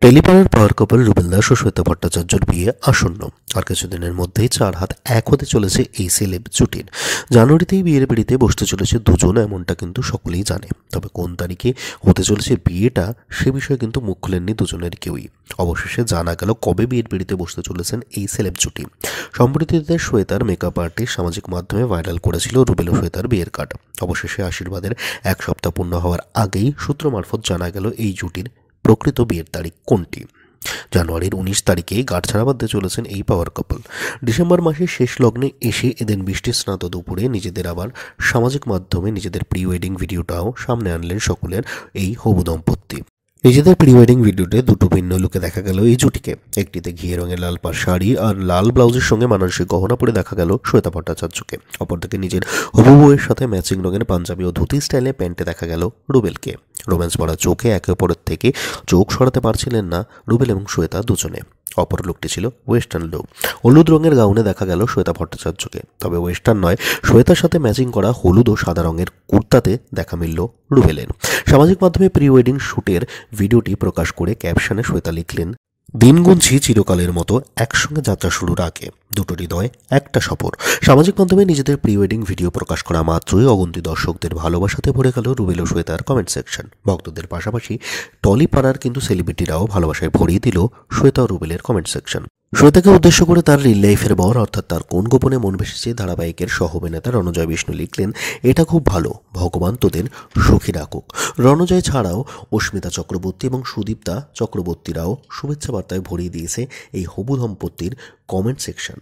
টেলিপাড়ার পাওয়ার কাপল রুবেল দাস ও শ্বেতা ভট্টাচার্যের বিয়ে আসন্ন। আর কিছুদিনের মধ্যেই 4 হাত এক হতে চলেছে এই সেলেব জুটির। জানুয়ারিতেই বিয়ের পিঁড়িতে বসতে চলেছে দুজন, এমনটা কিন্তু সকলেই জানে। তবে কোন তারিখে হতে চলেছে বিয়েটা সে বিষয়ে কিন্তু মুখ খুলেননি দুজনের কেউই। অবশেষে জানা গেল কবে বিয়ের পিঁড়িতে বসতে চলেছেন এই সেলেব জুটি। সম্প্রতি শ্বেতার মেকআপ আর্টিস্ট সামাজিক মাধ্যমে ভাইরাল করেছিল রুবেল ও শ্বেতার বিয়ের কার্ড। অবশেষে আশীর্বাদের এক সপ্তাহ পূর্ণ হওয়ার আগেই সূত্র মারফত জানা গেল এই জুটির প্রকৃত বিয়ের তারিখ কোনটি। জানুয়ারির 19 তারিখে গাঁটছড়া বাঁধতে চলেছেন এই পাওয়ার কাপল। ডিসেম্বর মাসের শেষ লগ্নে এসে এদিন বৃষ্টি স্নাত দুপুরে নিজেদের আবার সামাজিক মাধ্যমে নিজেদের প্রি ওয়েডিং ভিডিওটাও সামনে আনলেন সকলের এই হবু দম্পতি। নিজেদের প্রি ওয়েডিং ভিডিওতে দুটো ভিন্ন লুকে দেখা গেল এই জুটিকে। একটিতে ঘিয়ে রঙের লাল পাড় শাড়ি আর লাল ব্লাউজের সঙ্গে মানানসই গহনা পরে দেখা গেল শ্বেতা ভট্টাচার্যকে। অপরদিকে নিজের হবু বউয়ের সাথে ম্যাচিং রঙের পাঞ্জাবি ও ধুতি স্টাইলে প্যান্টে দেখা গেল রুবেলকে। রোম্যান্স ভরা চোখে একে অপরের থেকে চোখ সরাতে পারছিলেন না রুবেল এবং শ্বেতা দুজনে। অপর লুকটি ছিল ওয়েস্টার্ন লুক। হলুদ রঙের গাউনে দেখা গেল শ্বেতা ভট্টাচার্যকে। তবে ওয়েস্টার্ন নয়, শ্বেতার সাথে ম্যাচিং করা হলুদ ও সাদা রঙের কুর্তাতে দেখা মিলল রুবেলের। সামাজিক মাধ্যমে প্রি ওয়েডিং শ্যুটের ভিডিওটি প্রকাশ করে ক্যাপশনে শ্বেতা লিখলেন, দিন গুনছি চিরকালের মতো একসঙ্গে যাত্রা শুরুর আগে, দুটো হৃদয় একটা সফর। সামাজিক মাধ্যমে নিজেদের প্রি ওয়েডিং ভিডিও প্রকাশ করা মাত্রই অগন্তি দর্শকদের ভালোবাসাতে ভরে গেল রুবেল ও শ্বেতার কমেন্ট সেকশন। ভক্তদের পাশাপাশি টলিপাড়ার কিন্তু সেলিব্রিটিরাও ভালোবাসায় ভরিয়ে দিল শ্বেতা ও রুবেলের কমেন্ট সেকশন। শ্বেতাকে উদ্দেশ্য করে তার রিল লাইফের বর অর্থাৎ তার কোন গোপনে মন ভেসেছে ধারাবাহিকের সহ অভিনেতা রণজয় বিষ্ণু লিখলেন, এটা খুব ভালো, ভগবান তোদের সুখী রাখুক। রণজয় ছাড়াও অস্মিতা চক্রবর্তী এবং সুদীপ্তা চক্রবর্তীরাও শুভেচ্ছা বার্তায় ভরিয়ে দিয়েছে এই হবু দম্পতির কমেন্ট সেকশন।